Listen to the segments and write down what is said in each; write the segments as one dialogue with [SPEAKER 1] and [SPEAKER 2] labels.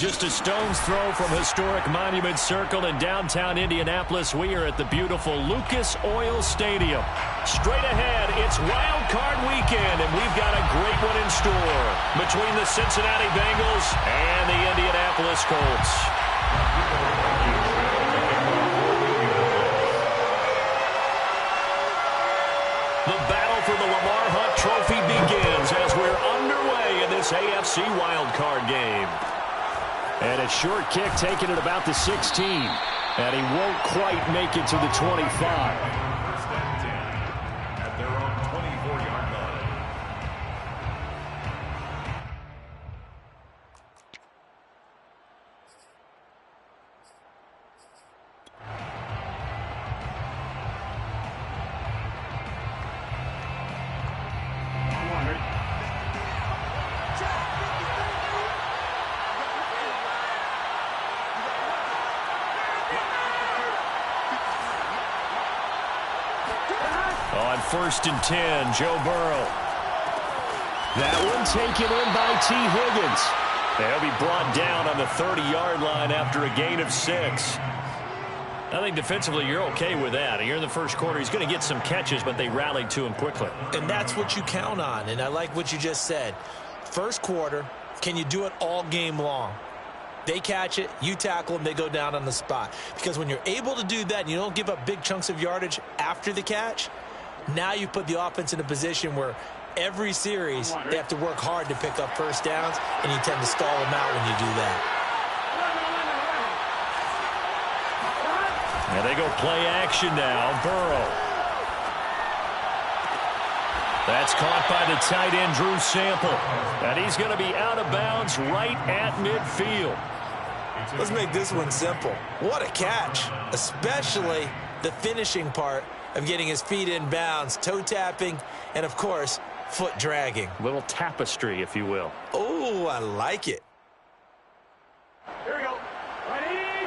[SPEAKER 1] Just a stone's throw from historic Monument Circle in downtown Indianapolis. We are at the beautiful Lucas Oil Stadium. Straight ahead, it's Wild Card Weekend, and we've got a great one in store between the Cincinnati Bengals and the Indianapolis Colts. The battle for the Lamar Hunt Trophy begins as we're underway in this AFC Wild Card game. And a short kick taken at about the 16. And he won't quite make it to the 25.
[SPEAKER 2] First and 10 at their own 24-yard line.
[SPEAKER 1] On 1st and 10, Joe Burrow. That one taken in by T. Higgins. They'll be brought down on the 30-yard line after a gain of 6. I think defensively you're okay with that. Here in the first quarter, he's going to get some catches, but they rallied to him quickly.
[SPEAKER 3] And that's what you count on, and I like what you just said. First quarter, can you do it all game long? They catch it, you tackle them, they go down on the spot. Because when you're able to do that and you don't give up big chunks of yardage after the catch, now you put the offense in a position where every series they have to work hard to pick up first downs, and you tend to stall them out when you do that.
[SPEAKER 1] And they go play action now. Burrow. That's caught by the tight end, Drew Sample. And he's going to be out of bounds right at midfield.
[SPEAKER 3] Let's make this one simple. What a catch, especially the finishing part of getting his feet in bounds, toe tapping, and, of course, foot dragging.
[SPEAKER 1] Little tapestry, if you will.
[SPEAKER 3] Oh, I like it.
[SPEAKER 2] Here we go. Ready?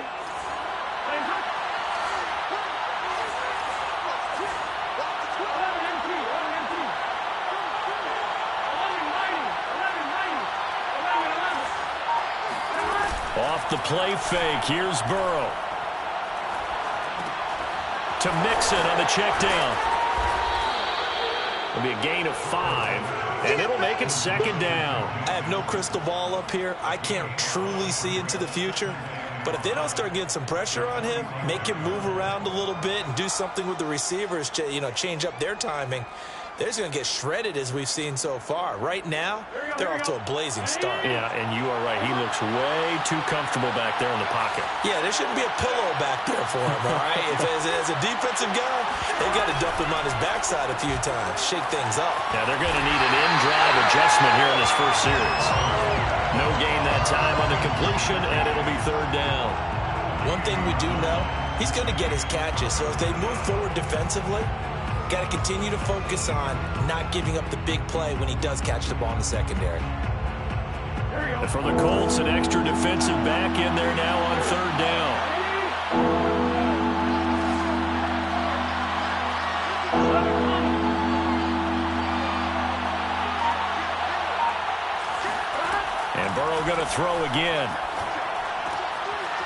[SPEAKER 1] Off the play fake, here's Burrow. To Mixon on the check down. It'll be a gain of 5, and it'll make it 2nd down.
[SPEAKER 3] I have no crystal ball up here. I can't truly see into the future. But if they don't start getting some pressure on him, make him move around a little bit and do something with the receivers, change up their timing, they're just going to get shredded as we've seen so far. Right now, they're off to a blazing start.
[SPEAKER 1] Yeah, and you are right. He looks way too comfortable back there in the pocket.
[SPEAKER 3] Yeah, there shouldn't be a pillow back there for him, all right? As a defensive guy, they've got to dump him on his backside a few times, shake things up.
[SPEAKER 1] Yeah, they're going to need an in-drive adjustment here in this first series. No gain that time on the completion, and it'll be 3rd down.
[SPEAKER 3] One thing we do know, he's going to get his catches. So as they move forward defensively, got to continue to focus on not giving up the big play when he does catch the ball in the secondary.
[SPEAKER 1] And for the Colts, an extra defensive back in there now on 3rd down. And Burrow going to throw again.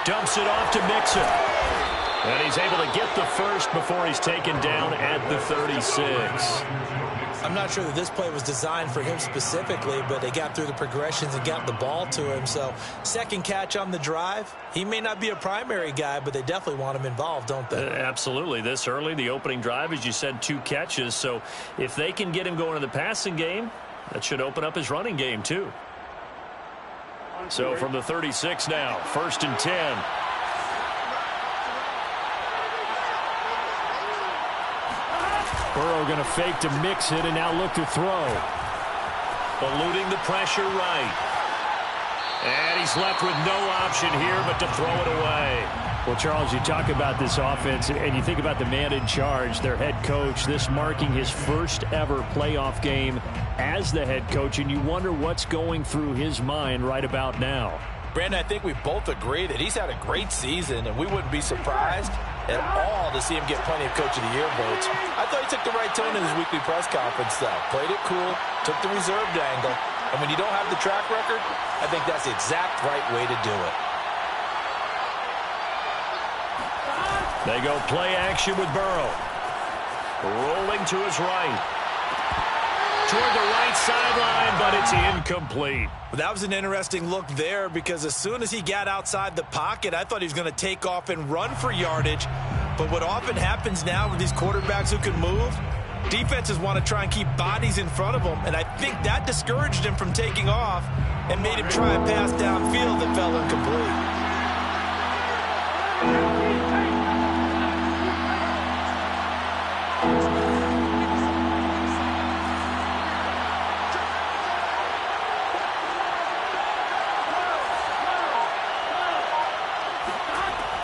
[SPEAKER 1] Dumps it off to Mixon. And he's able to get the first before he's taken down at the 36.
[SPEAKER 3] I'm not sure that this play was designed for him specifically, but they got through the progressions and got the ball to him. So, 2nd catch on the drive. He may not be a primary guy, but they definitely want him involved, don't they?
[SPEAKER 1] Absolutely. This early, the opening drive, as you said, 2 catches. So, if they can get him going in the passing game, that should open up his running game, too. So, from the 36 now, 1st and 10. Burrow going to fake to mix it and now look to throw. Eluding the pressure right. And he's left with no option here but to throw it away. Well, Charles, you talk about this offense and you think about the man in charge, their head coach, this marking his first ever playoff game as the head coach, and you wonder what's going through his mind right about now.
[SPEAKER 3] Brandon, I think we both agree that he's had a great season, and we wouldn't be surprised at all to see him get plenty of Coach of the Year votes. I thought he took the right tone in his weekly press conference, though. Played it cool, took the reserved angle, And when you don't have the track record, I think that's the exact right way to do it.
[SPEAKER 1] They go play action with Burrow. Rolling to his right. Toward the right sideline, but it's incomplete.
[SPEAKER 3] That was an interesting look there because as soon as he got outside the pocket, I thought he was going to take off and run for yardage. But what often happens now with these quarterbacks who can move, defenses want to try and keep bodies in front of them, and I think that discouraged him from taking off and made him try a pass downfield that fell incomplete.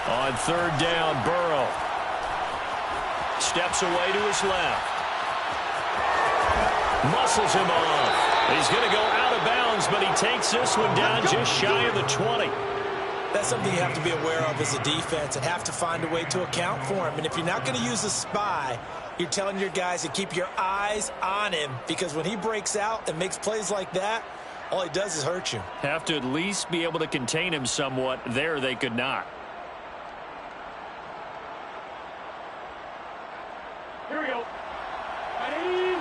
[SPEAKER 1] On third down, Burrow steps away to his left. Muscles him off. He's going to go out of bounds, but he takes this one down just shy of the 20.
[SPEAKER 3] That's something you have to be aware of as a defense and have to find a way to account for him. And if you're not going to use a spy, you're telling your guys to keep your eyes on him because when he breaks out and makes plays like that, all he does is hurt you.
[SPEAKER 1] Have to at least be able to contain him somewhat. There they could not.
[SPEAKER 2] Here we go. Ready?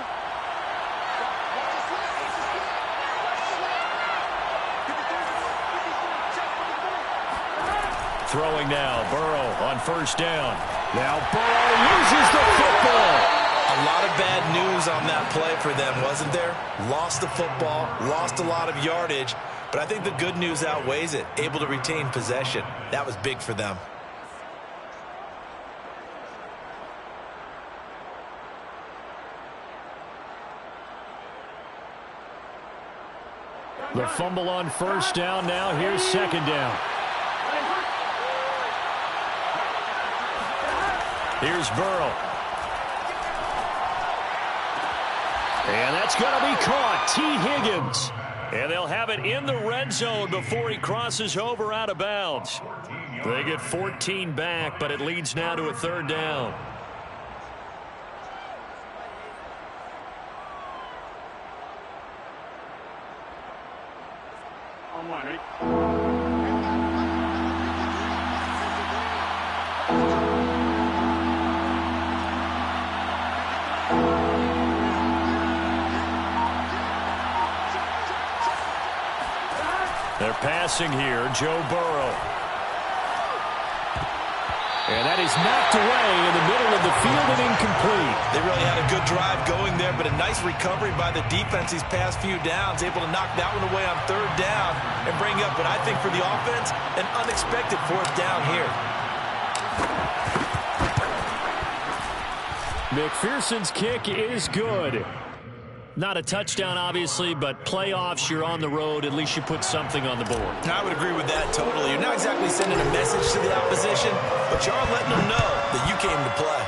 [SPEAKER 1] Throwing now, Burrow on first down. Now Burrow loses the football.
[SPEAKER 3] A lot of bad news on that play for them, wasn't there? Lost the football, lost a lot of yardage, but I think the good news outweighs it. Able to retain possession. That was big for them.
[SPEAKER 1] The fumble on first down now. Here's second down. Here's Burrow. And that's going to be caught. T. Higgins. And they'll have it in the red zone before he crosses over out of bounds. They get 14 back, but it leads now to a third down. They're passing here, Joe Burrow. And that is knocked away in the middle of the field and incomplete.
[SPEAKER 3] They really had a good drive going there, but a nice recovery by the defense these past few downs, able to knock that one away on third down and bring up what I think for the offense, an unexpected fourth down here.
[SPEAKER 1] McPherson's kick is good. Not a touchdown, obviously, but playoffs, you're on the road. At least you put something on the board.
[SPEAKER 3] I would agree with that totally. You're not exactly sending a message to the opposition, but you are letting them know that you came to play.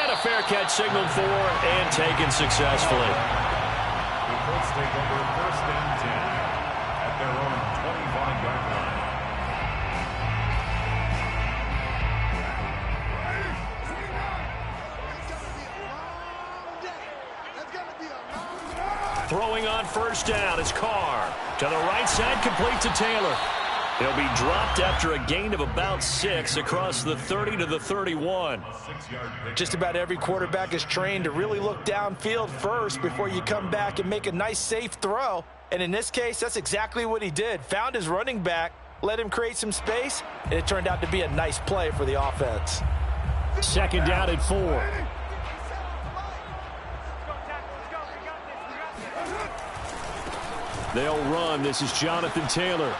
[SPEAKER 1] And a fair catch signaled for and taken successfully.
[SPEAKER 2] The Colts take over first and 10 at their own 25-yard line.
[SPEAKER 1] Throwing on first down is Carr. To the right side, complete to Taylor. He'll be dropped after a gain of about 6 across the 30 to the 31.
[SPEAKER 3] Just about every quarterback is trained to really look downfield first before you come back and make a nice, safe throw. And in this case, that's exactly what he did. Found his running back, let him create some space, and it turned out to be a nice play for the offense.
[SPEAKER 1] Second down at 4. They'll run. This is Jonathan Taylor.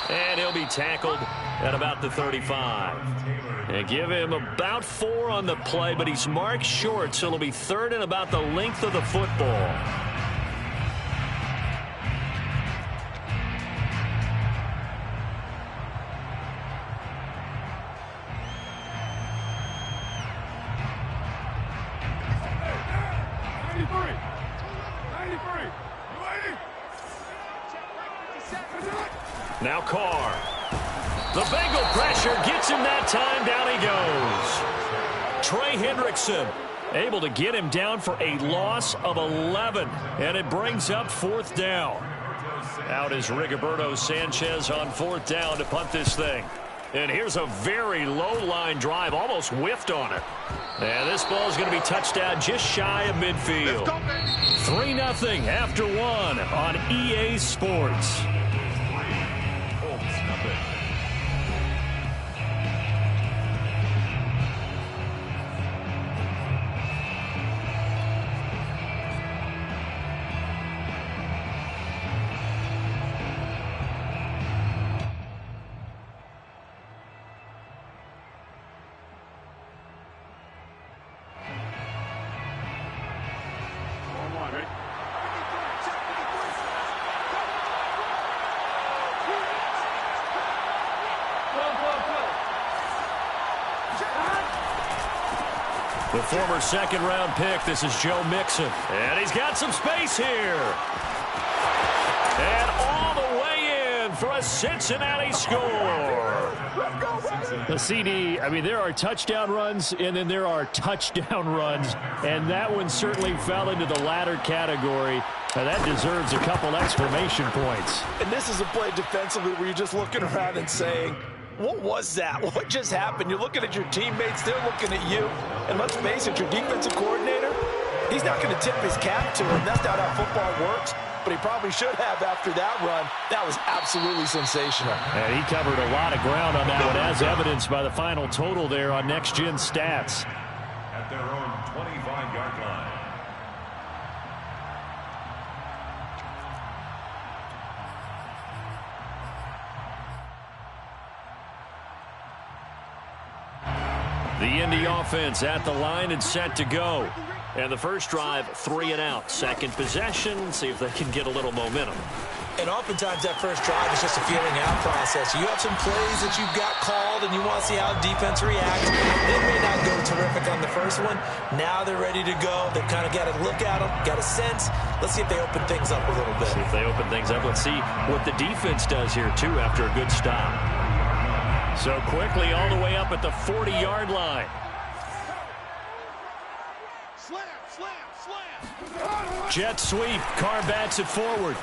[SPEAKER 1] And he'll be tackled at about the 35. And give him about 4 on the play, but he's marked short, so it'll be third and about the length of the football. Now Carr. The Bengal pressure gets him that time. Down he goes. Trey Hendrickson Able to get him down for a loss of 11. And it brings up 4th down. Out is Rigoberto Sanchez on 4th down to punt this thing. And here's a very low-line drive, almost whiffed on it. And this ball is going to be touched down just shy of midfield. 3-0 after 1 on EA Sports. The former second-round pick, this is Joe Mixon. And he's got some space here. And all the way in for a Cincinnati score.
[SPEAKER 4] The CD, I mean, there are touchdown runs, and then there are touchdown runs. And that one certainly fell into the latter category. Now that deserves a couple exclamation points.
[SPEAKER 3] And this is a play defensively where you're just looking around and saying, what was that? What just happened? You're looking at your teammates. They're looking at you. And let's face it, your defensive coordinator, he's not going to tip his cap to him. That's not how football works. But he probably should have after that run. That was absolutely sensational.
[SPEAKER 4] And he covered a lot of ground on that one, as evidenced by the final total there on Next Gen Stats.
[SPEAKER 2] At their own 25-yard line.
[SPEAKER 1] The Indy offense at the line and set to go. And the first drive, 3 and out. Second possession, see if they can get a little momentum.
[SPEAKER 3] And oftentimes that first drive is just a feeling out process. You have some plays that you've got called and you want to see how defense reacts. They may not go terrific on the first one. Now they're ready to go. They've kind of got to look at them, got a sense. Let's see if they open things up a little bit.
[SPEAKER 1] See if they open things up. Let's see what the defense does here, too, after a good stop. So quickly all the way up at the 40-yard line. Jet sweep. Carr bats it forward.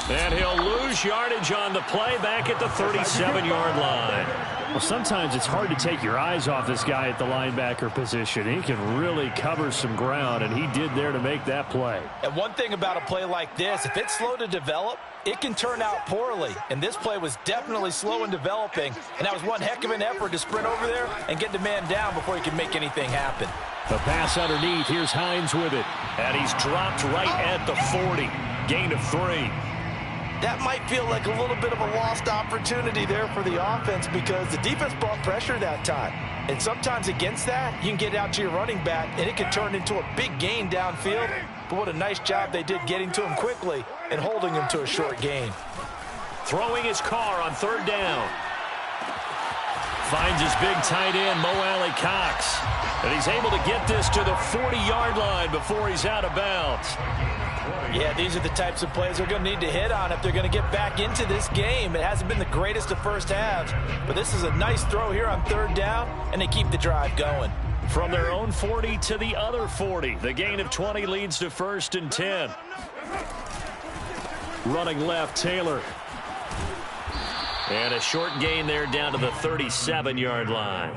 [SPEAKER 1] And he'll lose yardage on the play back at the 37-yard line.
[SPEAKER 4] Well, sometimes it's hard to take your eyes off this guy at the linebacker position. He can really cover some ground, and he did there to make that play.
[SPEAKER 3] And one thing about a play like this, if it's slow to develop, it can turn out poorly. And this play was definitely slow in developing. And that was one heck of an effort to sprint over there and get the man down before he can make anything happen.
[SPEAKER 4] The pass underneath. Here's Hines with it.
[SPEAKER 1] And he's dropped right at the 40. Gain of 3.
[SPEAKER 3] That might feel like a little bit of a lost opportunity there for the offense because the defense brought pressure that time. And sometimes against that, you can get out to your running back, and it can turn into a big gain downfield. But what a nice job they did getting to him quickly and holding him to a short gain.
[SPEAKER 1] Throwing his Carr on 3rd down. Finds his big tight end, Mo Alley Cox. And he's able to get this to the 40-yard line before he's out of bounds.
[SPEAKER 3] Yeah, these are the types of plays they're going to need to hit on if they're going to get back into this game. It hasn't been the greatest of first halves, but this is a nice throw here on 3rd down, and they keep the drive going.
[SPEAKER 1] From their own 40 to the other 40. The gain of 20 leads to 1st and 10. Running left, Taylor. And a short gain there down to the 37-yard line.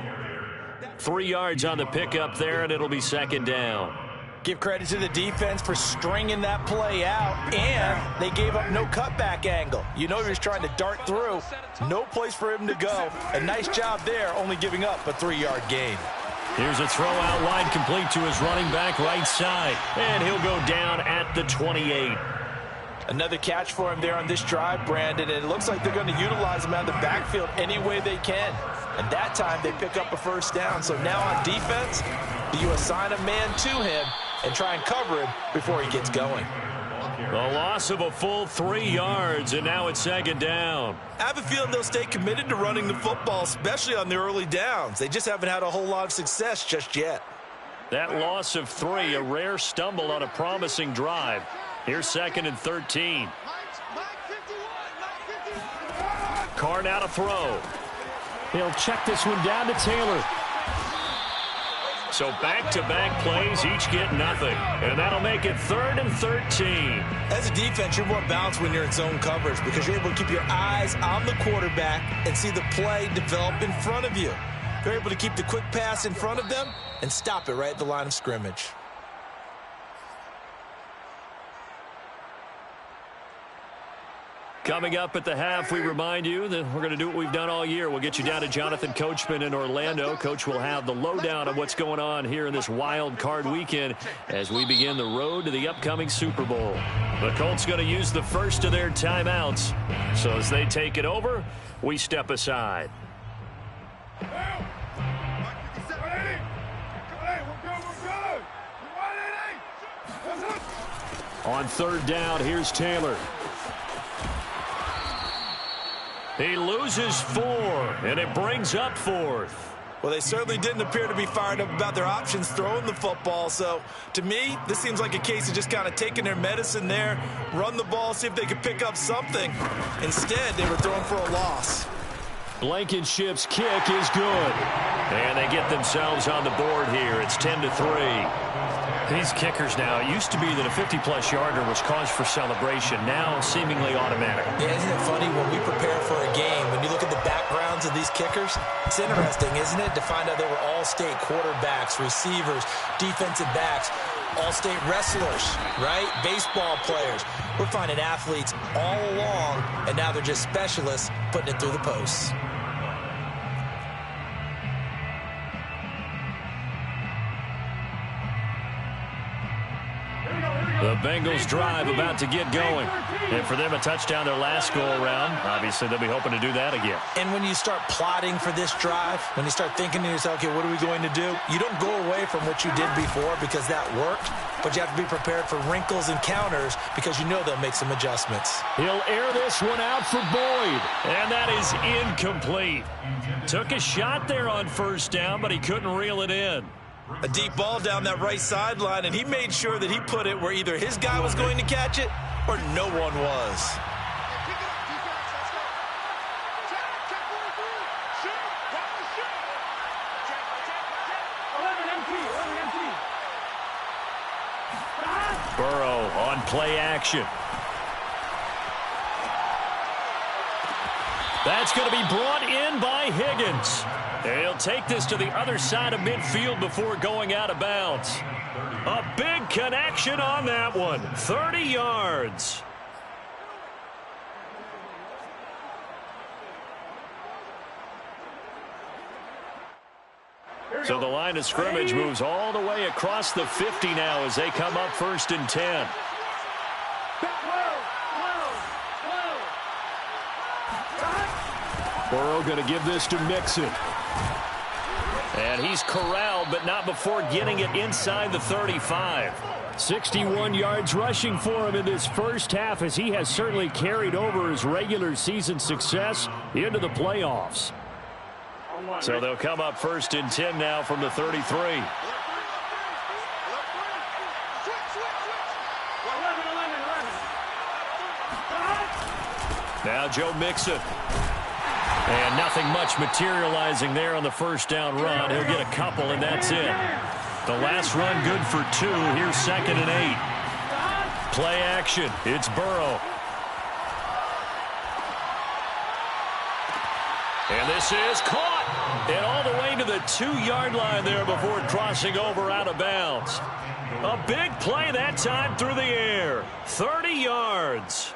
[SPEAKER 1] 3 yards on the pickup there, and it'll be 2nd down.
[SPEAKER 3] Give credit to the defense for stringing that play out, and they gave up no cutback angle. You know he was trying to dart through. No place for him to go. A nice job there, only giving up a 3-yard gain.
[SPEAKER 1] Here's a throw out wide, complete to his running back right side. And he'll go down at the 28.
[SPEAKER 3] Another catch for him there on this drive, Brandon, and it looks like they're going to utilize him out of the backfield any way they can. And that time they pick up a 1st down. So now on defense, do you assign a man to him and try and cover him before he gets going?
[SPEAKER 1] A loss of a full 3 yards, and now it's 2nd down.
[SPEAKER 3] I have a feeling they'll stay committed to running the football, especially on the early downs. They just haven't had a whole lot of success just yet.
[SPEAKER 1] That loss of 3, a rare stumble on a promising drive. Here's 2nd and 13. Carr now to throw.
[SPEAKER 4] They'll check this one down to Taylor.
[SPEAKER 1] So back-to-back plays, each get nothing. And that'll make it 3rd and 13.
[SPEAKER 3] As a defense, you're more balanced when you're in zone coverage because you're able to keep your eyes on the quarterback and see the play develop in front of you. You're able to keep the quick pass in front of them and stop it right at the line of scrimmage.
[SPEAKER 4] Coming up at the half, we remind you that we're going to do what we've done all year. We'll get you down to Jonathan Coachman in Orlando. Coach will have the lowdown on what's going on here in this wild card weekend as we begin the road to the upcoming Super Bowl. The Colts going to use the first of their timeouts. So as they take it over, we step aside. On 3rd down, here's Taylor. He loses 4, and it brings up 4th.
[SPEAKER 3] Well, they certainly didn't appear to be fired up about their options throwing the football. So, to me, this seems like a case of just kind of taking their medicine there, run the ball, see if they could pick up something. Instead, they were throwing for a loss.
[SPEAKER 4] Blankenship's kick is good. And they get themselves on the board here. It's 10-3.
[SPEAKER 1] These kickers now, it used to be that a 50-plus yarder was cause for celebration. Now, seemingly automatic.
[SPEAKER 3] Yeah, isn't it funny when we prepare for a game, when you look at the backgrounds of these kickers, it's interesting, isn't it, to find out they were all-state quarterbacks, receivers, defensive backs, all-state wrestlers, right? Baseball players. We're finding athletes all along, and now they're just specialists putting it through the posts.
[SPEAKER 4] The Bengals drive about to get going. And for them, a touchdown their last go-around. Obviously, they'll be hoping to do that again.
[SPEAKER 3] And when you start plotting for this drive, when you start thinking to yourself, okay, what are we going to do? You don't go away from what you did before because that worked, but you have to be prepared for wrinkles and counters because you know they'll make some adjustments.
[SPEAKER 4] He'll air this one out for Boyd.
[SPEAKER 1] And that is incomplete. Took a shot there on 1st down, but he couldn't reel it in.
[SPEAKER 3] A deep ball down that right sideline, and he made sure that he put it where either his guy was going to catch it or no one was.
[SPEAKER 4] Burrow on play action. That's going to be brought in by Higgins. He'll take this to the other side of midfield before going out of bounds. A big connection on that one. 30 yards. So the line of scrimmage moves all the way across the 50 now as they come up 1st and 10. Burrow going to give this to Mixon. And he's corralled, but not before getting it inside the 35. 61 yards rushing for him in this first half as he has certainly carried over his regular season success into the playoffs. So they'll come up 1st and 10 now from the 33. Now Joe Mixon. And nothing much materializing there on the 1st down run. He'll get a couple, and that's it. The last run good for 2. Here's 2nd and 8. Play action. It's Burrow. And this is caught. And all the way to the 2-yard line there before crossing over out of bounds. A big play that time through the air. 30 yards.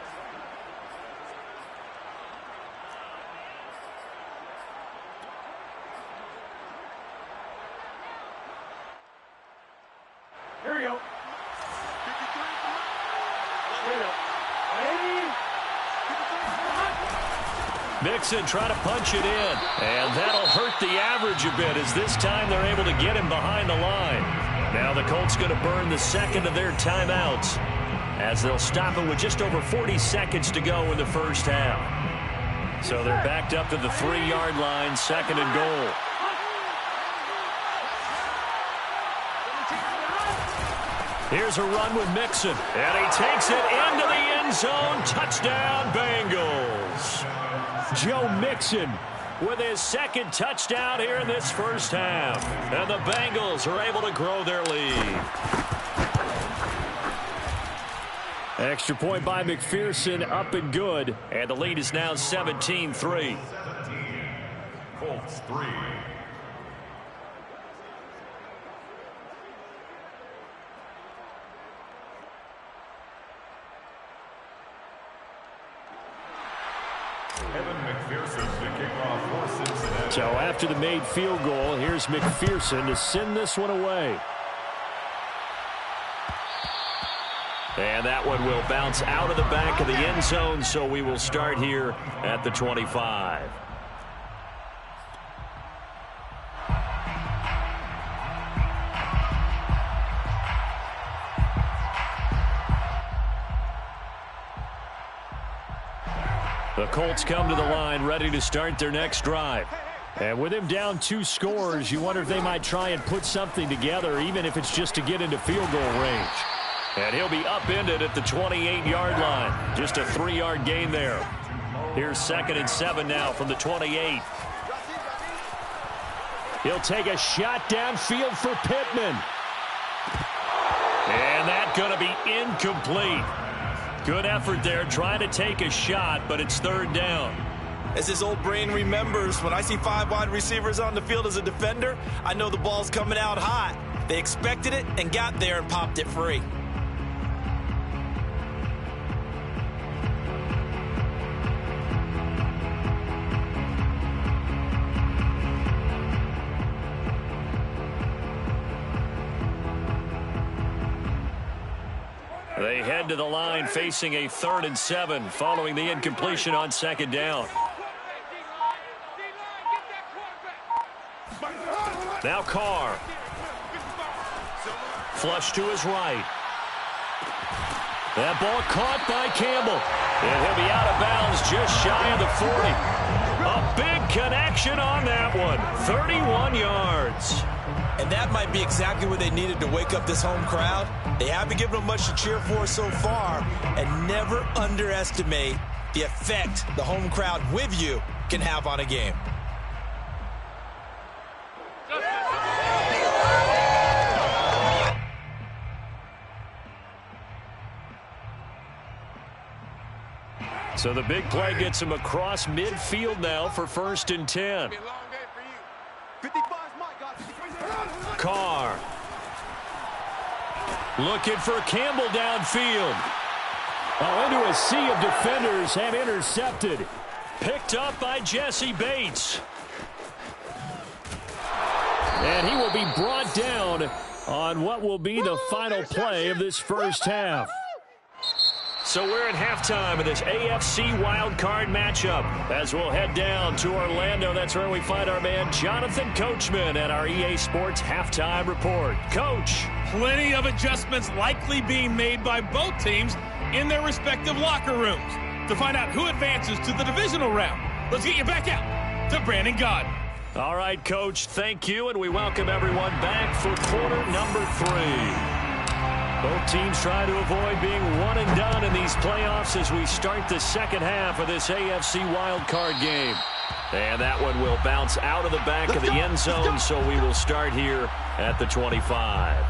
[SPEAKER 2] Here we go.
[SPEAKER 4] Mixon trying to punch it in. And that'll hurt the average a bit as this time they're able to get him behind the line. Now the Colts going to burn the 2nd of their timeouts as they'll stop it with just over 40 seconds to go in the first half. So they're backed up to the 3-yard line, 2nd and goal. Here's a run with Mixon. And he takes it into the end zone. Touchdown, Bengals. Joe Mixon
[SPEAKER 1] with his second touchdown here in this first half. And the Bengals are able to grow their lead.
[SPEAKER 4] Extra point by McPherson, up and good.
[SPEAKER 1] And the lead is now 17-3.
[SPEAKER 2] Colts 3.
[SPEAKER 4] So after the made field goal, here's McPherson to send this one away.
[SPEAKER 1] And that one will bounce out of the back of the end zone, so we will start here at the 25. The Colts come to the line, ready to start their next drive.
[SPEAKER 4] And with him down 2 scores, you wonder if they might try and put something together, even if it's just to get into field goal range.
[SPEAKER 1] And he'll be upended at the 28-yard line. Just a 3-yard gain there. Here's 2nd and 7 now from the 28.
[SPEAKER 4] He'll take a shot downfield for Pittman.
[SPEAKER 1] And that's going to be incomplete. Good effort there trying to take a shot, but it's 3rd down.
[SPEAKER 3] As his old brain remembers, when I see 5 wide receivers on the field as a defender, I know the ball's coming out hot. They expected it and got there and popped it free.
[SPEAKER 1] They head to the line facing a 3rd and 7 following the incompletion on 2nd down. Now Carr. Flush to his right. That ball caught by Campbell. And he'll be out of bounds just shy of the 40. A big connection on that one. 31 yards.
[SPEAKER 3] And that might be exactly what they needed to wake up this home crowd. They haven't given them much to cheer for so far. And never underestimate the effect the home crowd with you can have on a game.
[SPEAKER 1] So the big play gets him across midfield now for 1st and 10. Carr. Looking for Campbell downfield.
[SPEAKER 4] Oh, into a sea of defenders and intercepted.
[SPEAKER 1] Picked up by Jesse Bates.
[SPEAKER 4] And he will be brought down on what will be the final play of this first half.
[SPEAKER 1] So we're at halftime of this AFC wildcard matchup. As we'll head down to Orlando, that's where we find our man Jonathan Coachman at our EA Sports Halftime Report. Coach.
[SPEAKER 5] Plenty of adjustments likely being made by both teams in their respective locker rooms. To find out who advances to the divisional round, let's get you back out to Brandon Gaudin.
[SPEAKER 1] All right, Coach, thank you, and we welcome everyone back for quarter number 3. Both teams trying to avoid being one and done in these playoffs as we start the second half of this AFC wildcard game. And that one will bounce out of the back of the end zone, so we will start here at the 25.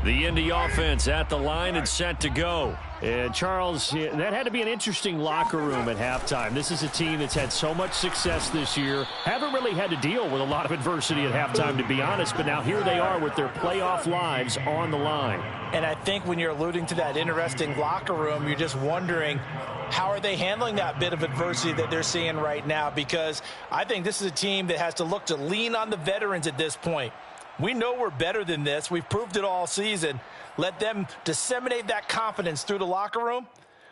[SPEAKER 1] The Indy offense at the line and set to go.
[SPEAKER 4] And Charles, that had to be an interesting locker room at halftime. This is a team that's had so much success this year. Haven't really had to deal with a lot of adversity at halftime, to be honest. But now here they are with their playoff lives on the line.
[SPEAKER 3] And I think when you're alluding to that interesting locker room, you're just wondering, how are they handling that bit of adversity that they're seeing right now? Because I think this is a team that has to look to lean on the veterans at this point. We know we're better than this. We've proved it all season. Let them disseminate that confidence through the locker room.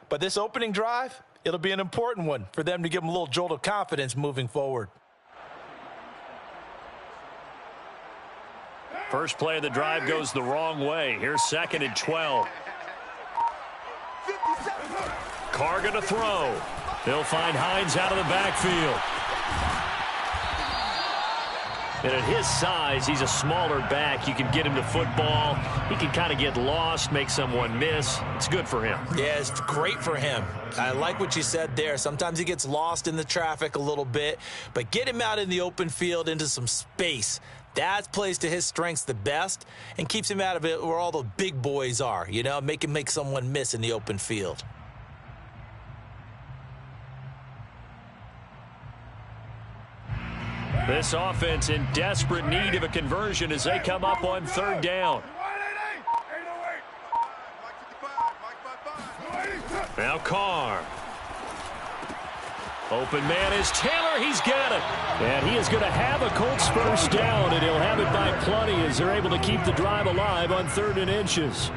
[SPEAKER 3] But this opening drive, it'll be an important one for them to give them a little jolt of confidence moving forward.
[SPEAKER 1] First play of the drive goes the wrong way. Here's 2nd and 12. Carr going to throw. They'll find Hines out of the backfield. And at his size, he's a smaller back. You can get him to football. He can kind of get lost, make someone miss. It's good for him.
[SPEAKER 3] Yeah, it's great for him. I like what you said there. Sometimes he gets lost in the traffic a little bit, but get him out in the open field into some space. That plays to his strengths the best and keeps him out of it where all the big boys are, you know, make him make someone miss in the open field.
[SPEAKER 1] This offense in desperate need of a conversion as they come up on 3rd down. Now Carr. Open man is Taylor. He's got it. And he is going to have a Colts first down, and he'll have it by plenty as they're able to keep the drive alive on 3rd and inches.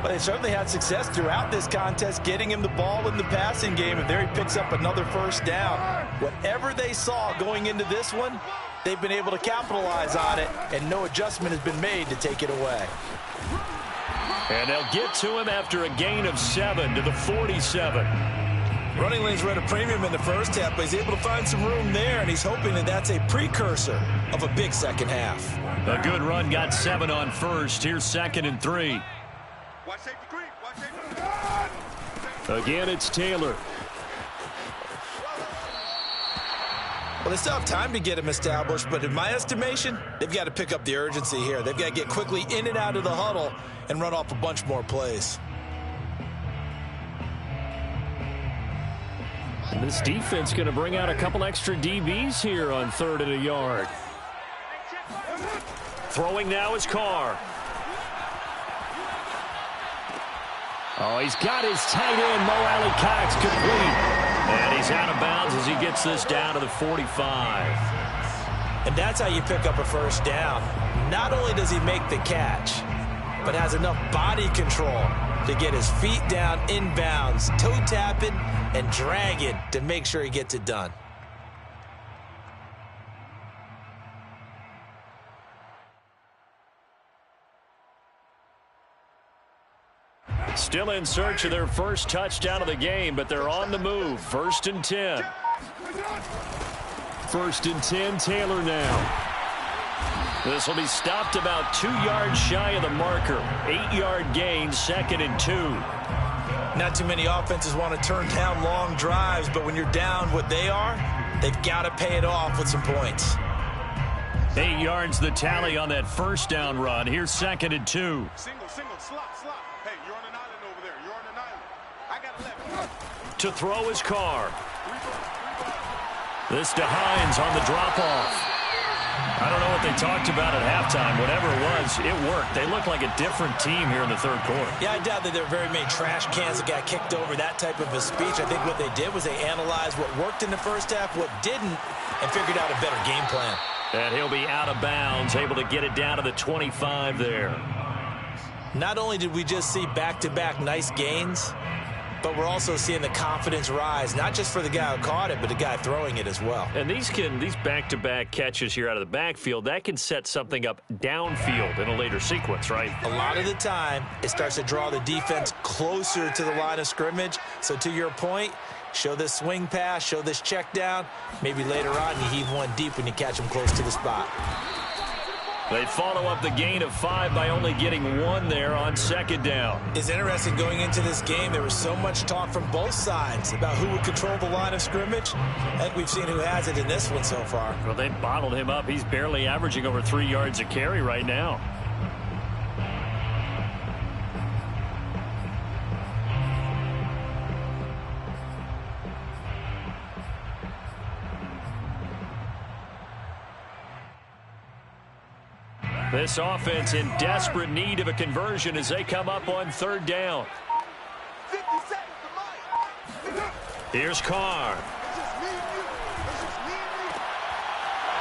[SPEAKER 3] Well, they certainly had success throughout this contest getting him the ball in the passing game, and there he picks up another first down. Whatever they saw going into this one, they've been able to capitalize on it, and no adjustment has been made to take it away.
[SPEAKER 1] And they'll get to him after a gain of 7 to the 47.
[SPEAKER 3] Running lanes were at a premium in the first half, but he's able to find some room there, and he's hoping that that's a precursor of a big second half.
[SPEAKER 1] A good run got 7 on first. Here's 2nd and 3. Again, it's Taylor.
[SPEAKER 3] Well, they still have time to get him established, but in my estimation, they've got to pick up the urgency here. They've got to get quickly in and out of the huddle and run off a bunch more plays.
[SPEAKER 1] And this defense going to bring out a couple extra DBs here on 3rd and a yard. Throwing now is Carr. Oh, he's got his tight end, Mo Alley-Cox, complete. And he's out of bounds as he gets this down to the 45.
[SPEAKER 3] And that's how you pick up a first down. Not only does he make the catch, but has enough body control to get his feet down inbounds, toe tapping and dragging to make sure he gets it done.
[SPEAKER 1] Still in search of their first touchdown of the game, but they're on the move. 1st and 10. 1st and 10, Taylor now. This will be stopped about 2 yards shy of the marker. 8-yard gain, 2nd and 2.
[SPEAKER 3] Not too many offenses want to turn down long drives, but when you're down what they are, they've got to pay it off with some points.
[SPEAKER 1] 8 yards the tally on that first down run. Here's 2nd and 2.
[SPEAKER 2] Single, slot. Hey, you're on an island over there. You're on an island. I got 11.
[SPEAKER 1] To throw his Carr. This to Hines on the drop-off. I don't know what they talked about at halftime. Whatever it was, it worked. They look like a different team here in the 3rd quarter.
[SPEAKER 3] Yeah, I doubt that there were very many trash cans that got kicked over, that type of a speech. I think what they did was they analyzed what worked in the first half, what didn't, and figured out a better game plan.
[SPEAKER 1] And he'll be out of bounds, able to get it down to the 25 there.
[SPEAKER 3] Not only did we just see back-to-back nice gains, but we're also seeing the confidence rise, not just for the guy who caught it, but the guy throwing it as well.
[SPEAKER 1] And these back-to-back catches here out of the backfield, that can set something up downfield in a later sequence, right?
[SPEAKER 3] A lot of the time, it starts to draw the defense closer to the line of scrimmage. So to your point, show this swing pass, show this check down. Maybe later on you heave one deep when you catch them close to the spot.
[SPEAKER 1] They follow up the gain of 5 by only getting 1 there on 2nd down.
[SPEAKER 3] It's interesting going into this game. There was so much talk from both sides about who would control the line of scrimmage. I think we've seen who has it in this one so far.
[SPEAKER 1] Well, they bottled him up. He's barely averaging over 3 yards a carry right now. This offense in desperate need of a conversion as they come up on 3rd down. Here's Carr.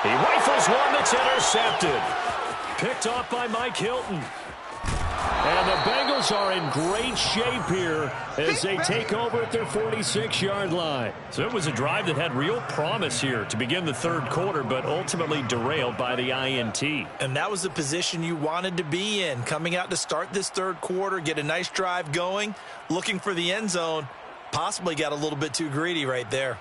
[SPEAKER 1] He rifles one that's intercepted. Picked off by Mike Hilton. And the Bengals
[SPEAKER 4] Bengals are in great shape here as they take over at their 46-yard line.
[SPEAKER 1] So it was a drive that had real promise here to begin the third quarter, but ultimately derailed by the INT.
[SPEAKER 3] And that was the position you wanted to be in, coming out to start this third quarter, get a nice drive going, looking for the end zone. Possibly got a little bit too greedy right there.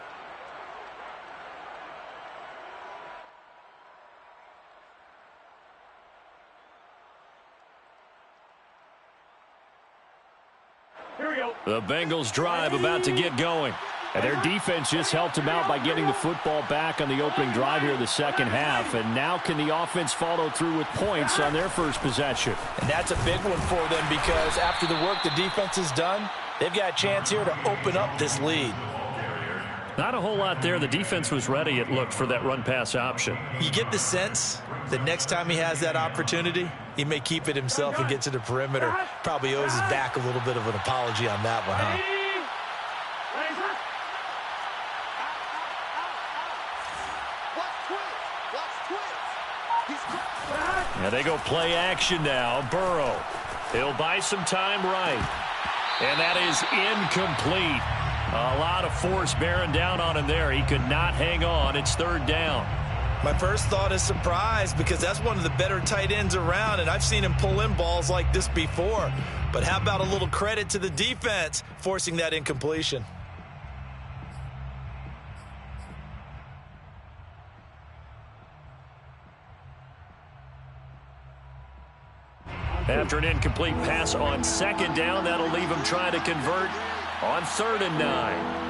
[SPEAKER 1] The Bengals drive about to get going.
[SPEAKER 4] And their defense just helped them out by getting the football back on the opening drive here in the second half. And now can the offense follow through with points on their first possession?
[SPEAKER 3] And that's a big one for them because after the work the defense has done, they've got a chance here to open up this lead.
[SPEAKER 1] Not a whole lot there. The defense was ready, it looked, for that run-pass option.
[SPEAKER 3] You get the sense that next time he has that opportunity, he may keep it himself and get to the perimeter. Probably owes his back a little bit of an apology on that one, huh?
[SPEAKER 1] Now they go play action now. Burrow. He'll buy some time right. And that is incomplete. A lot of force bearing down on him there. He could not hang on. It's third down.
[SPEAKER 3] My first thought is surprise because that's one of the better tight ends around, and I've seen him pull in balls like this before. But how about a little credit to the defense forcing that incompletion?
[SPEAKER 1] After an incomplete pass on second down, that'll leave him trying to convert on 3rd and 9.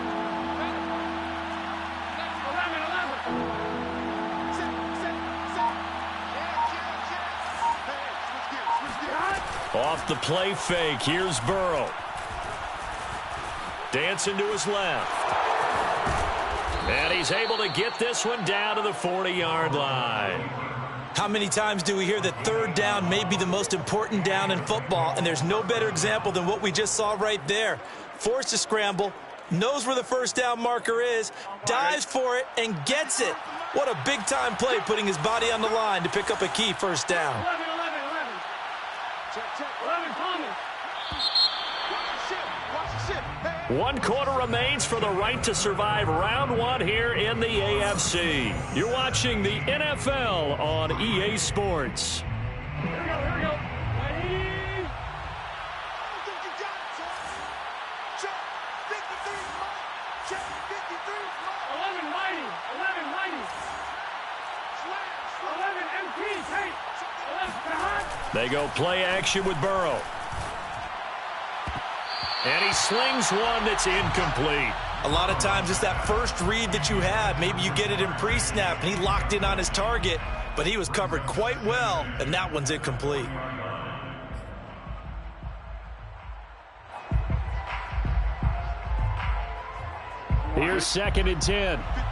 [SPEAKER 1] Off the play fake, here's Burrow. Dancing to his left. And he's able to get this one down to the 40-yard line.
[SPEAKER 3] How many times do we hear that third down may be the most important down in football, and there's no better example than what we just saw right there. Forced to scramble, knows where the first down marker is, dives for it, and gets it. What a big-time play, putting his body on the line to pick up a key first down.
[SPEAKER 6] 11. Check. 11 coming. Watch the ship. Hey.
[SPEAKER 1] 1 quarter remains for the right to survive round 1 here in the AFC. You're watching the NFL on EA Sports.
[SPEAKER 6] Here we go. Ready? Check 53. Check 53. 11 mighty. 11 MP. Hey. 11 behind.
[SPEAKER 1] They go play action with Burrow. And he slings one that's incomplete.
[SPEAKER 3] A lot of times it's that first read that you have. Maybe you get it in pre-snap, and he locked in on his target, but he was covered quite well, and that one's incomplete.
[SPEAKER 4] Here's 2nd and 10.
[SPEAKER 6] 12.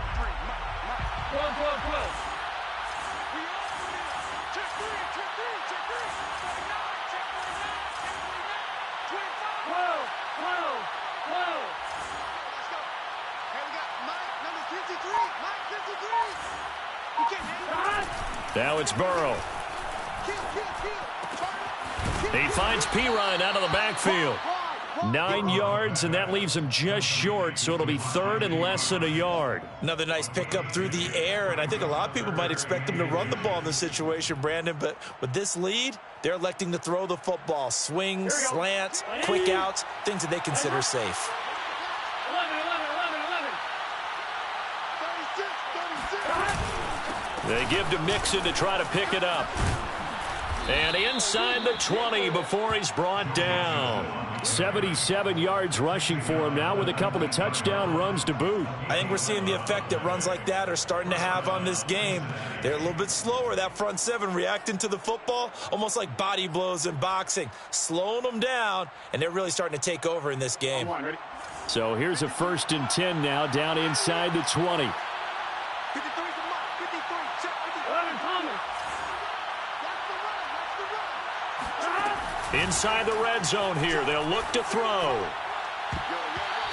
[SPEAKER 1] Now it's Burrow. He finds Pirine out of the backfield. 9 yards, and that leaves him just short, so it'll be 3rd and less than a yard.
[SPEAKER 3] Another nice pickup through the air, and I think a lot of people might expect him to run the ball in this situation, Brandon, but with this lead, they're electing to throw the football. Swings, slants, quick outs, things that they consider safe.
[SPEAKER 6] 11.
[SPEAKER 1] They give to Mixon to try to pick it up. And inside the 20 before he's brought down.
[SPEAKER 4] 77 yards rushing for him now with a couple of touchdown runs to boot.
[SPEAKER 3] I think we're seeing the effect that runs like that are starting to have on this game. They're a little bit slower, that front seven, reacting to the football, almost like body blows in boxing, slowing them down, and they're really starting to take over in this game.
[SPEAKER 4] So here's a 1st and 10 now down inside the 20.
[SPEAKER 6] 53. Check 11 coming.
[SPEAKER 1] Inside the red zone here, they'll look to throw.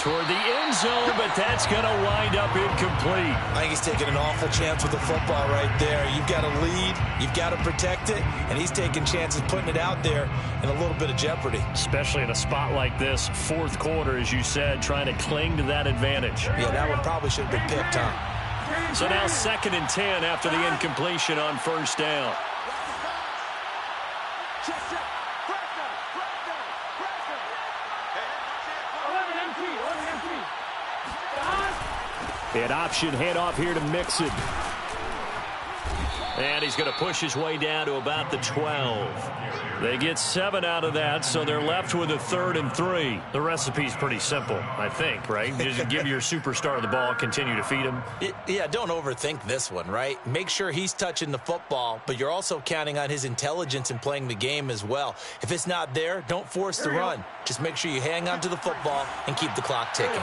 [SPEAKER 1] toward the end zone, but that's going to wind up incomplete.
[SPEAKER 3] I think he's taking an awful chance with the football right there. You've got to lead, you've got to protect it, and he's taking chances putting it out there in a little bit of jeopardy.
[SPEAKER 4] Especially in a spot like this, fourth quarter, as you said, trying to cling to that advantage.
[SPEAKER 3] Yeah, that one probably should have been picked, huh?
[SPEAKER 1] So now 2nd and 10 after the incompletion on first down.
[SPEAKER 4] An option handoff here to Mixon.
[SPEAKER 1] And he's going to push his way down to about the 12. They get 7 out of that, so they're left with a 3rd and 3.
[SPEAKER 4] The recipe's pretty simple, I think, right? Just give your superstar the ball, continue to feed him.
[SPEAKER 3] Yeah, don't overthink this one, right? Make sure he's touching the football, but you're also counting on his intelligence in playing the game as well. If it's not there, don't force the run. Just make sure you hang on to the football and keep the clock ticking.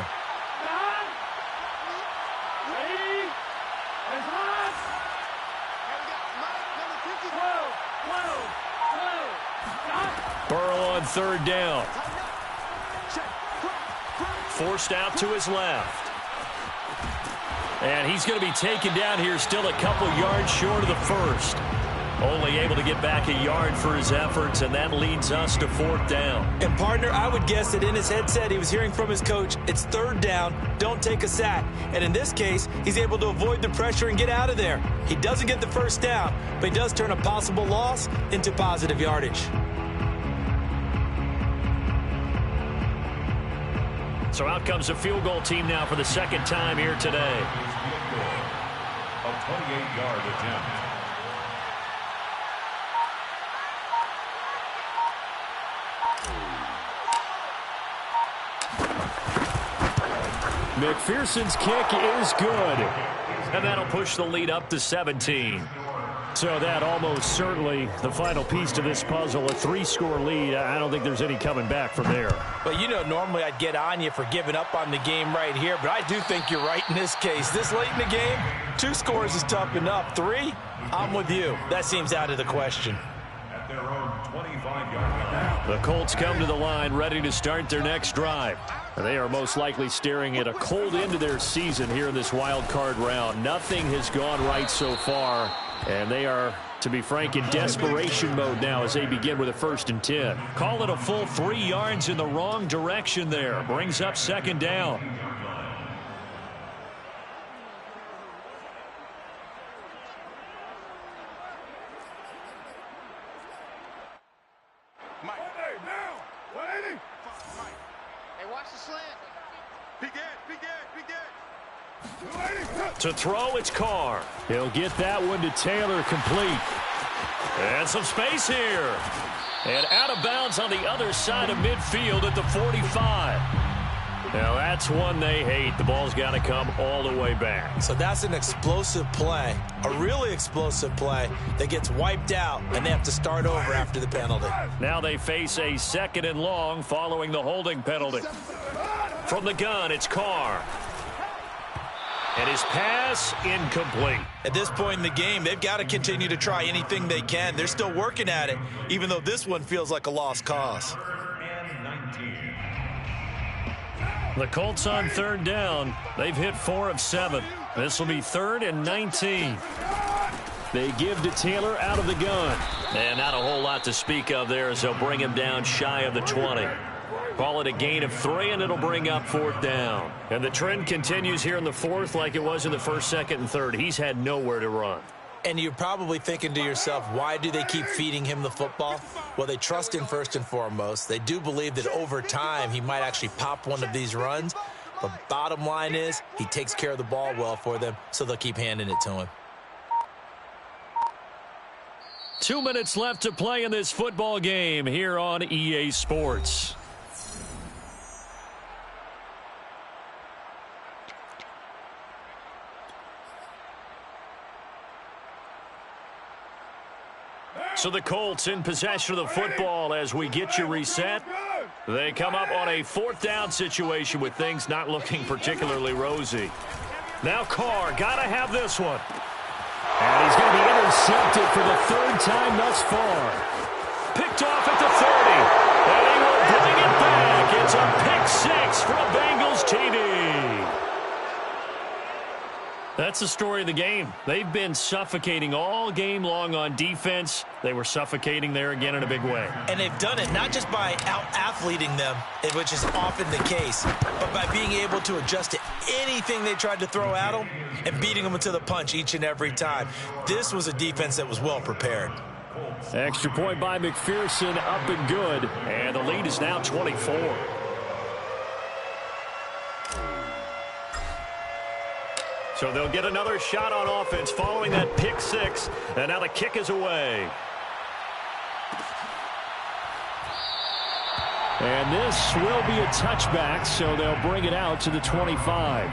[SPEAKER 1] Burrow on 3rd down. Forced out to his left. And he's going to be taken down here still a couple yards short of the first. Only able to get back a yard for his efforts, and that leads us to 4th down.
[SPEAKER 3] And, partner, I would guess that in his headset he was hearing from his coach, it's 3rd down, don't take a sack. And in this case, he's able to avoid the pressure and get out of there. He doesn't get the first down, but he does turn a possible loss into positive yardage.
[SPEAKER 1] So out comes the field goal team now for the 2nd time here today.
[SPEAKER 2] A 28-yard attempt.
[SPEAKER 1] McPherson's kick is good. And that'll push the lead up to 17.
[SPEAKER 4] So that almost certainly the final piece to this puzzle, a 3-score lead. I don't think there's any coming back from there.
[SPEAKER 3] But, you know, normally I'd get on you for giving up on the game right here, but I do think you're right in this case. This late in the game, 2 scores is tough enough. 3, I'm with you. That seems out of the question.
[SPEAKER 2] At their own 25-yard line.
[SPEAKER 1] The Colts come to the line ready to start their next drive.
[SPEAKER 4] They are most likely staring at a cold end to their season here in this wild card round. Nothing has gone right so far, and they are, to be frank, in desperation mode now as they begin with a 1st and 10.
[SPEAKER 1] Call it a full 3 yards in the wrong direction there. Brings up 2nd down. To throw, it's Carr.
[SPEAKER 4] He'll get that one to Taylor complete.
[SPEAKER 1] And some space here. And out of bounds on the other side of midfield at the 45. Now that's one they hate. The ball's got to come all the way back.
[SPEAKER 3] So that's an explosive play, a really explosive play that gets wiped out, and they have to start over after the penalty.
[SPEAKER 1] Now they face a 2nd and long following the holding penalty. From the gun, it's Carr. And his pass incomplete.
[SPEAKER 3] At this point in the game, they've got to continue to try anything they can. They're still working at it, even though this one feels like a lost cause.
[SPEAKER 1] The Colts on 3rd down. They've hit 4 of 7. This will be 3rd and 19.
[SPEAKER 4] They give to Taylor out of the gun.
[SPEAKER 1] And not a whole lot to speak of there as they'll bring him down shy of the 20. Call it a gain of 3, and it'll bring up 4th down. And the trend continues here in the 4th like it was in the 1st, 2nd, and 3rd. He's had nowhere to run.
[SPEAKER 3] And you're probably thinking to yourself, why do they keep feeding him the football? Well, they trust him first and foremost. They do believe that over time he might actually pop one of these runs. But bottom line is he takes care of the ball well for them, so they'll keep handing it to him.
[SPEAKER 1] 2 minutes left to play in this football game here on EA Sports. So the Colts in possession of the football as we get you reset. They come up on a 4th down situation with things not looking particularly rosy. Now Carr, got to have this one.
[SPEAKER 4] And he's going to be intercepted for the 3rd time thus far.
[SPEAKER 1] Picked off at the 30. And he will bring it back. It's a pick 6 for a Bengals
[SPEAKER 4] That's the story of the game. They've been suffocating all game long on defense. They were suffocating there again in a big way.
[SPEAKER 3] And they've done it not just by out-athleting them, which is often the case, but by being able to adjust to anything they tried to throw at them and beating them to the punch each and every time. This was a defense that was well prepared.
[SPEAKER 4] Extra point by McPherson, up and good. And the lead is now 24. So they'll get another shot on offense following that pick six. And now the kick is away. And this will be a touchback, so they'll bring it out to the 25.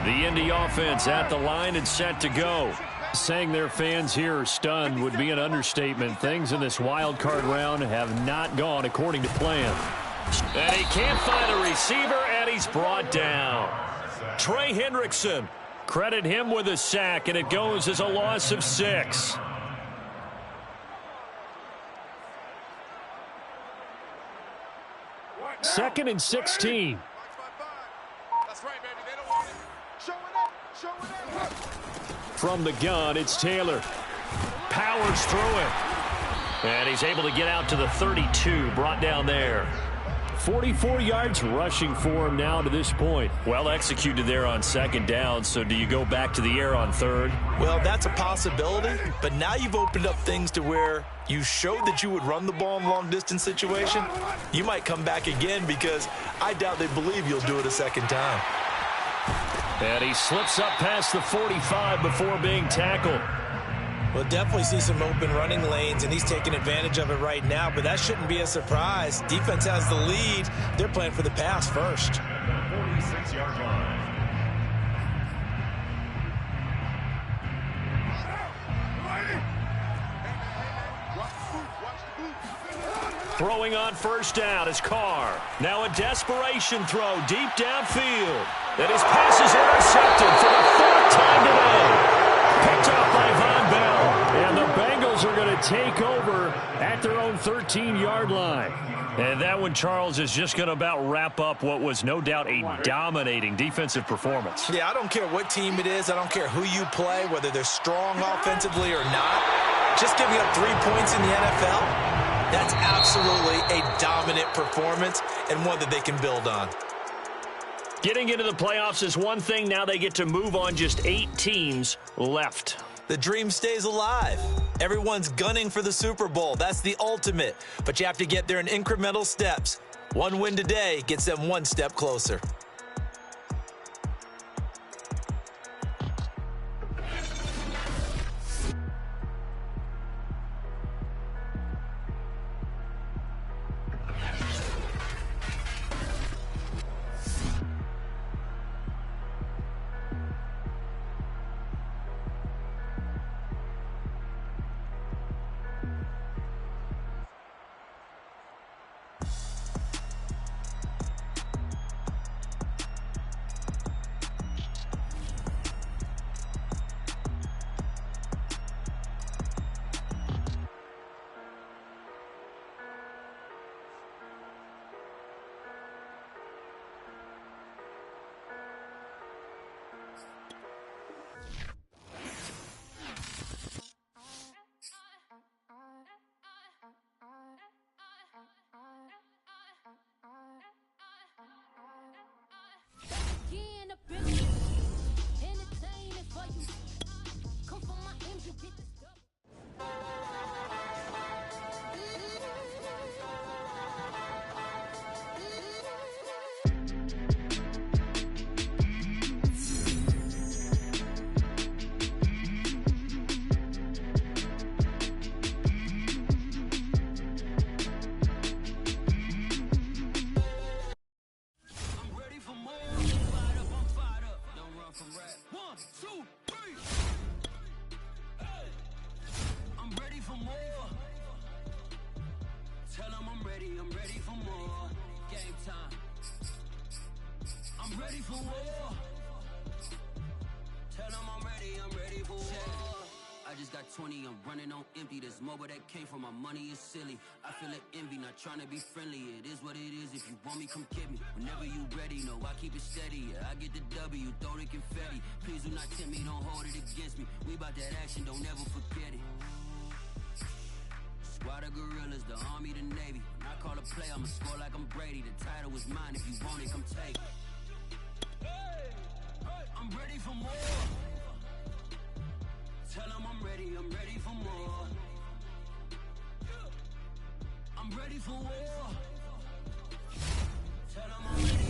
[SPEAKER 4] The Indy offense at the line and set to go. Saying their fans here are stunned would be an understatement. Things in this wild card round have not gone according to plan. And he can't find a receiver, and he's brought down. Trey Hendrickson, credit him with a sack, and it goes as a loss of 6. Second and 16.
[SPEAKER 6] That's right, baby. They don't want it. Show it up. Show it up.
[SPEAKER 4] From the gun, it's Taylor. Powers through it. And he's able to get out to the 32, brought down there. 44 yards rushing for him now to this point. Well executed there on second down, so do you go back to the air on third?
[SPEAKER 3] Well, that's a possibility, but now you've opened up things to where you showed that you would run the ball in a long-distance situation. You might come back again because I doubt they believe you'll do it a second time.
[SPEAKER 4] And he slips up past the 45 before being tackled.
[SPEAKER 3] We'll definitely see some open running lanes, and he's taking advantage of it right now, but that shouldn't be a surprise. Defense has the lead. They're playing for the pass first.
[SPEAKER 2] 46-yard line.
[SPEAKER 4] Throwing on first down is Carr. Now a desperation throw deep downfield. And his pass is intercepted for the 4th time today. Picked off by Von Bell. And the Bengals are going to take over at their own 13-yard line. And that one, Charles, is just going to about wrap up what was no doubt a dominating defensive performance.
[SPEAKER 3] Yeah, I don't care what team it is. I don't care who you play, whether they're strong offensively or not. Just giving up 3 points in the NFL, that's absolutely a dominant performance and one that they can build on.
[SPEAKER 4] Getting into the playoffs is one thing. Now they get to move on. Just 8 teams left.
[SPEAKER 3] The dream stays alive. Everyone's gunning for the Super Bowl. That's the ultimate. But you have to get there in incremental steps. One win today gets them one step closer.
[SPEAKER 7] I'm ready for war. Tell them I'm ready for war. I just got 20, I'm running on empty. This mobile that came from my money is silly. I feel it envy, not trying to be friendly. It is what it is, if you want me, come get me. Whenever you ready, no, I keep it steady. Yeah, I get the W, throw the confetti. Please do not tempt me, don't hold it against me. We about that action, don't ever forget it. Squad of gorillas, the army, the navy. When I call a play, I'ma score like I'm Brady. The title is mine, if you want it, come take it. I'm ready for more. Tell them I'm ready for more. I'm ready for war. Tell them I'm ready.